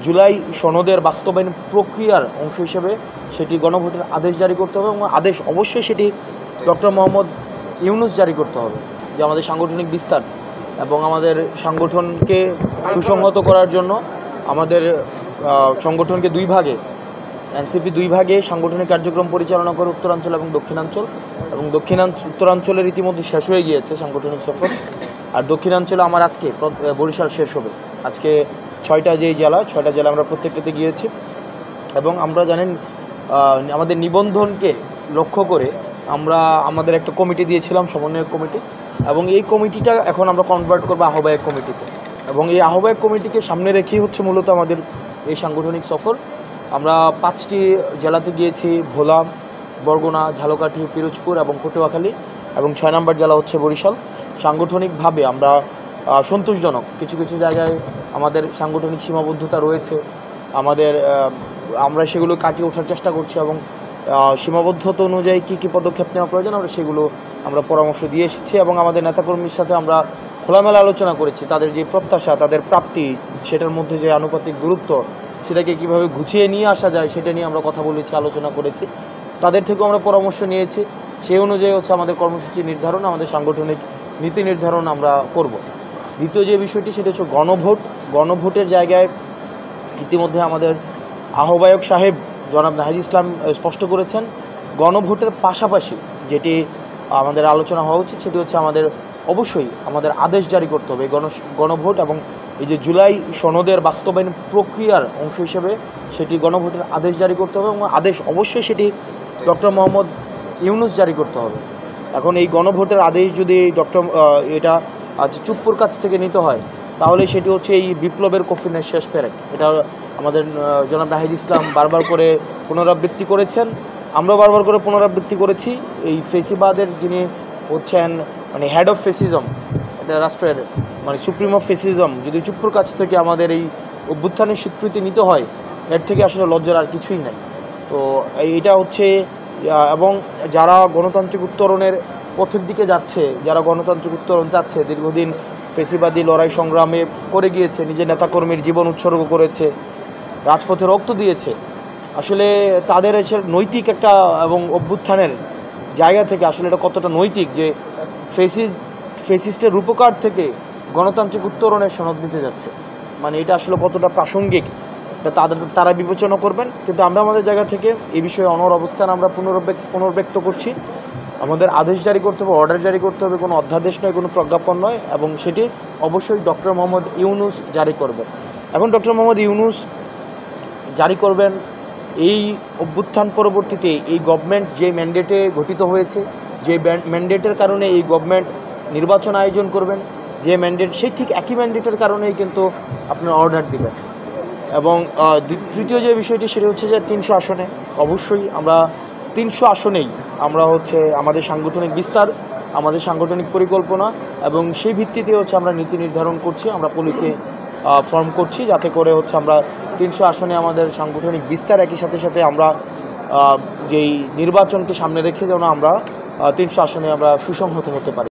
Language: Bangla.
জুলাই সনদের বাস্তবায়ন প্রক্রিয়ার অংশ হিসেবে সেটি গণভোটের আদেশ জারি করতে হবে এবং আদেশ অবশ্যই সেটি ডক্টর মোহাম্মদ ইউনূস জারি করতে হবে, যে আমাদের সাংগঠনিক বিস্তার এবং আমাদের সংগঠনকে সুসংহত করার জন্য আমাদের সংগঠনকে দুই ভাগে, এনসিপি দুই ভাগে সাংগঠনিক কার্যক্রম পরিচালনা করে উত্তরাঞ্চল এবং দক্ষিণাঞ্চল, এবং উত্তরাঞ্চলের ইতিমধ্যে শেষ হয়ে গিয়েছে সাংগঠনিক সফর, আর দক্ষিণাঞ্চলে আমার আজকে বরিশাল শেষ হবে। আজকে 6টা জেলা আমরা প্রত্যেকটাতে গিয়েছি এবং আমরা জানেন আমাদের নিবন্ধনকে লক্ষ্য করে আমরা আমাদের একটা কমিটি দিয়েছিলাম, সমন্বয়ক কমিটি, এবং এই কমিটিটা এখন আমরা কনভার্ট করবো আহ্বায়ক কমিটিতে, এবং এই আহ্বায়ক কমিটিকে সামনে রেখেই হচ্ছে মূলত আমাদের এই সাংগঠনিক সফর। আমরা 5টি জেলাতে গিয়েছি, ভোলা, বরগুনা, ঝালকাঠি, পিরোজপুর এবং পটুয়াখালী, এবং 6 নম্বর জেলা হচ্ছে বরিশাল। সাংগঠনিকভাবে আমরা সন্তোষজনক, কিছু কিছু জায়গায় আমাদের সাংগঠনিক সীমাবদ্ধতা রয়েছে, আমরা সেগুলো কাটিয়ে ওঠার চেষ্টা করছি এবং সীমাবদ্ধতা অনুযায়ী কী পদক্ষেপ নেওয়া প্রয়োজন আমরা পরামর্শ দিয়ে এসেছি, এবং আমাদের নেতাকর্মীর সাথে আমরা খোলামেলা আলোচনা করেছি। তাদের যে প্রত্যাশা, তাদের প্রাপ্তি, সেটার মধ্যে যে আনুপাতিক গুরুত্ব, সেটাকে কীভাবে গুছিয়ে নিয়ে আসা যায় সেটা নিয়ে আমরা কথা বলেছি, আলোচনা করেছি। তাদের থেকেও আমরা পরামর্শ নিয়েছি। সেই অনুযায়ী হচ্ছে আমাদের কর্মসূচি নির্ধারণ, আমাদের সাংগঠনিক নীতি নির্ধারণ আমরা করব। দ্বিতীয় যে বিষয়টি সেটা হচ্ছে গণভোটের জায়গায় ইতিমধ্যে আমাদের আহ্বায়ক সাহেব জনাব নাহিদ ইসলাম স্পষ্ট করেছেন, গণভোটের পাশাপাশি যেটি আমাদের আলোচনা হওয়া উচিত সেটি হচ্ছে অবশ্যই আমাদের আদেশ জারি করতে হবে গণভোট, এবং এই যে জুলাই সনদের বাস্তবায়ন প্রক্রিয়ার অংশ হিসেবে সেটি গণভোটের আদেশ জারি করতে হবে এবং আদেশ অবশ্যই সেটি ডক্টর মোহাম্মদ ইউনূস জারি করতে হবে। এখন এই গণভোটের আদেশ যদি এটা চুপ্পুর কাছ থেকে নিতে হয়, তাহলে সেটি হচ্ছে এই বিপ্লবের কফিনের শেষ পেরেক। এটা আমাদের জনাব নাহিদ ইসলাম বারবার করে পুনরাবৃত্তি করেছেন, আমরাও বারবার করে পুনরাবৃত্তি করেছি। এই ফেসিবাদের যিনি হচ্ছেন হেড অফ ফেসিজম, এটা রাষ্ট্রের সুপ্রিম অফ ফেসিজম, যদি চুপ্পুর কাছ থেকে আমাদের এই অভ্যুত্থানের স্বীকৃতি নিতে হয়, এর থেকে আসলে লজ্জার আর কিছুই নাই। তো এটা হচ্ছে, এবং যারা গণতান্ত্রিক উত্তরণের পথের দিকে যাচ্ছে, যারা গণতান্ত্রিক উত্তরণ চাচ্ছে, দীর্ঘদিন ফেসিবাদী লড়াই সংগ্রামে করে গিয়েছে, নিজের নেতাকর্মীর জীবন উৎসর্গ করেছে, রাজপথে রক্ত দিয়েছে, আসলে তাদের এসে নৈতিক একটা এবং অভ্যুত্থানের জায়গা থেকে আসলে এটা কতটা নৈতিক যে ফেসিস্টের রূপকার থেকে গণতান্ত্রিক উত্তরণের সনদ নিতে যাচ্ছে, এটা আসলে কতটা প্রাসঙ্গিক তারা বিবেচনা করবেন। কিন্তু আমরা আমাদের জায়গা থেকে এই বিষয়ে অনড় অবস্থান আমরা পুনর্ব্যক্ত করছি। আমাদের আদেশ জারি করতে হবে, অর্ডার জারি করতে হবে, কোনো অধ্যাদেশ নয়, কোনো প্রজ্ঞাপন নয়, এবং সেটি অবশ্যই ডক্টর মোহাম্মদ ইউনূস জারি করবেন। এখন ডক্টর মোহাম্মদ ইউনূস জারি করবেন এই অভ্যুত্থান পরবর্তীতে এই গভর্নমেন্ট যে ম্যান্ডেটে গঠিত হয়েছে, যে ম্যান্ডেটের কারণে এই গভর্নমেন্ট নির্বাচন আয়োজন করবেন, যে ম্যান্ডেট, সেই ঠিক একই ম্যান্ডেটের কারণেই কিন্তু আপনার অর্ডার দিবেন। এবং তৃতীয় যে বিষয়টি সেটা হচ্ছে যে 300 আসনে অবশ্যই আমরা 300 আসনেই আমরা হচ্ছে আমাদের সাংগঠনিক বিস্তার, আমাদের সাংগঠনিক পরিকল্পনা, এবং সেই ভিত্তিতে হচ্ছে আমরা নীতি নির্ধারণ করছি, আমরা পলিসি ফর্ম করছি, যাতে করে হচ্ছে আমরা 300 আসনে আমাদের সাংগঠনিক বিস্তার, একই সাথে আমরা যেই নির্বাচনকে সামনে রেখে যেন আমরা 300 আসনে আমরা সুসংহত হতে পারি।